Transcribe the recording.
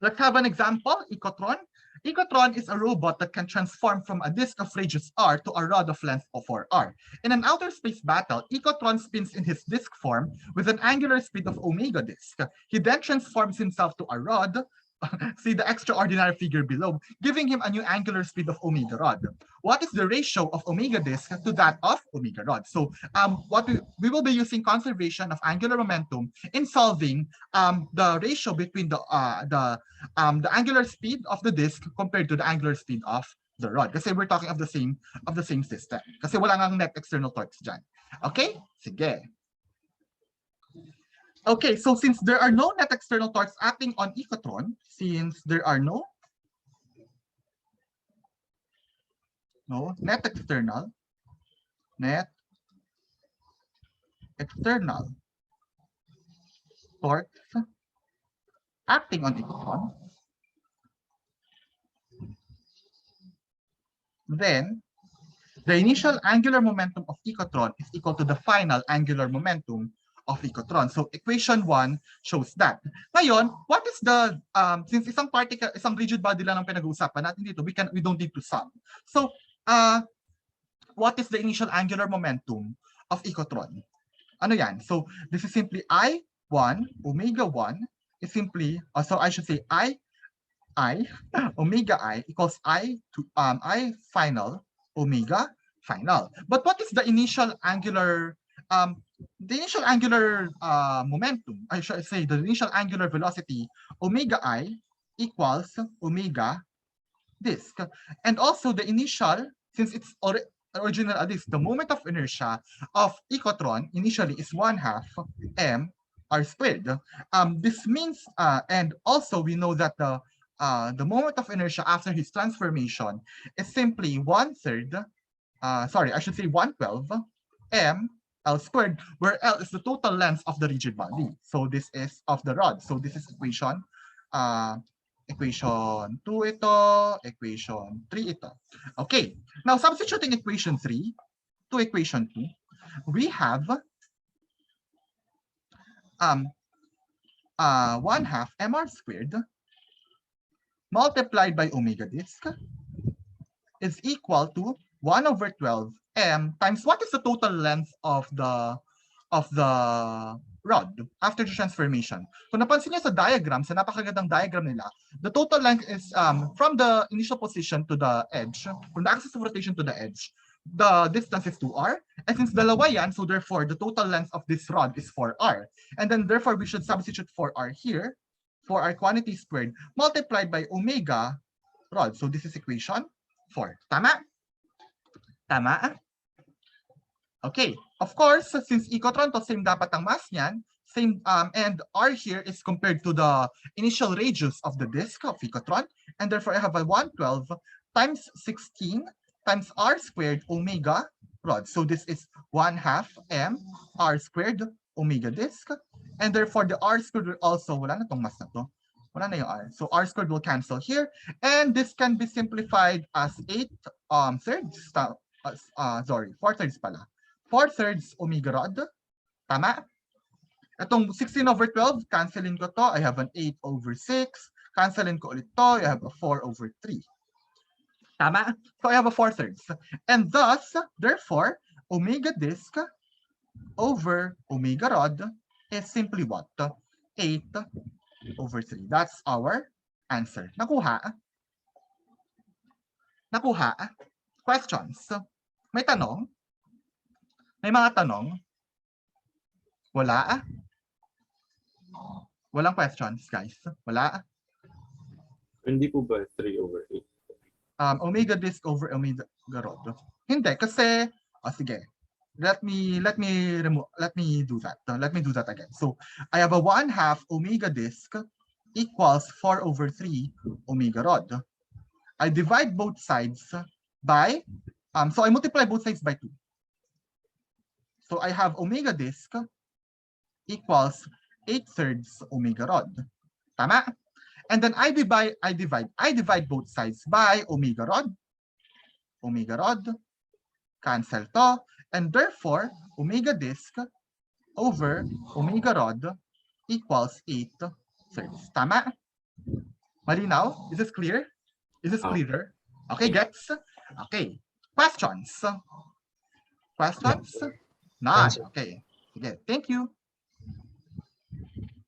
Let's have an example, Ikotron. Ikotron is a robot that can transform from a disk of radius r to a rod of length of 4r. In an outer space battle, Ikotron spins in his disk form with an angular speed of omega disk. He then transforms himself to a rod, see the extraordinary figure below, giving him a new angular speed of omega rod. What is the ratio of omega disk to that of omega rod? So what we will be using conservation of angular momentum in solving the ratio between the angular speed of the disk compared to the angular speed of the rod. Kasi we're talking of the same system. Kasi wala ngang net external torques dyan. Okay? Sige. Okay, so since there are no net external torques acting on Ikotron, since there are no net external torques acting on Ikotron, then the initial angular momentum of Ikotron is equal to the final angular momentum of Ikotron. So equation 1 shows that. Ngayon, what is the since isang particle, isang rigid body lang ang pinag-uusapan natin dito, we don't need to sum. So what is the initial angular momentum of Ikotron? Ano yan? So this is simply I1 omega 1 is simply so I should say I omega I equals I final omega final. But what is the initial angular momentum? I should say the initial angular velocity omega I equals omega disk. And also the initial, since it's original disk, the moment of inertia of Ikotron initially is 1/2 m r squared. This means and also we know that the moment of inertia after his transformation is simply 1/3 sorry, I should say 1/12 m L squared, where L is the total length of the rigid body. So this is of the rod. So this is equation 2 ito, equation 3 ito. Okay, now substituting equation 3 to equation 2, we have 1/2 mr squared multiplied by omega disk is equal to 1/12 m times what is the total length of the rod after the transformation. Kung napansin niyo sa diagram, sa napakagandang diagram nila, the total length is from the initial position to the edge, from the axis of rotation to the edge, the distance is 2r, and since dalawa yan, so therefore the total length of this rod is 4r, and then therefore we should substitute 4r here, 4r quantity squared multiplied by omega rod. So this is equation 4. Tama? Tama? Okay, of course, since Ikotron to same dapat ang mass niyan, same and r here is compared to the initial radius of the disk of Ikotron, and therefore I have a 1/12 times 16 times r squared omega rod. So this is 1/2 m r squared omega disk, and therefore the r squared will also, wala na tong mass na to, wala na yung r. So r squared will cancel here, and this can be simplified as 8/3 sorry, 4/3 pala. 4/3 omega rod. Tama? Itong 16/12, cancelin ko to. I have an 8/6. Cancelin ko ulit to. I have a 4/3. Tama? So I have a 4/3. And thus, therefore, omega disk over omega rod is simply what? 8/3. That's our answer. Nakuha? Nakuha? Questions? May tanong? May mga tanong? Wala? Walang questions, guys? Wala? Hindi po ba 3/8? Omega disk over omega rod. Hindi, kasi, sige. Let me do that. Let me do that again. So I have a 1/2 omega disk equals 4/3 omega rod. I divide both sides by, so I multiply both sides by 2. So I have omega disk equals 8/3 omega rod. Tama? And then I divide both sides by omega rod. Omega rod. Cancel to. And therefore, omega disk over omega rod equals 8/3. Tama? Malinaw? Is this clear? Is this Oh. clearer? Okay, gets? Okay. Questions? Questions? None. Okay. Sige. Thank you.